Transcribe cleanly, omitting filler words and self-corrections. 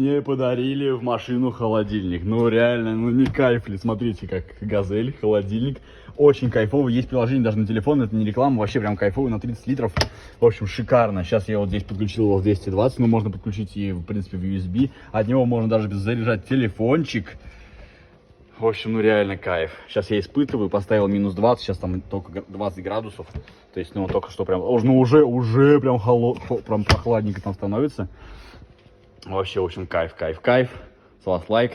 Мне подарили в машину холодильник. Ну реально, ну не кайф ли. Смотрите, как газель, холодильник. Очень кайфовый. Есть приложение даже на телефон, это не реклама, вообще прям кайфовый, на 30 литров. В общем, шикарно. Сейчас я вот здесь подключил его в 220, но можно подключить и, в принципе, в USB. От него можно даже заряжать телефончик. В общем, ну реально кайф. Сейчас я испытываю, поставил минус 20, сейчас там только 20 градусов. То есть, ну только что прям, ну уже прям прям прохладненько там становится. Вообще, в общем, кайф. С вас лайк.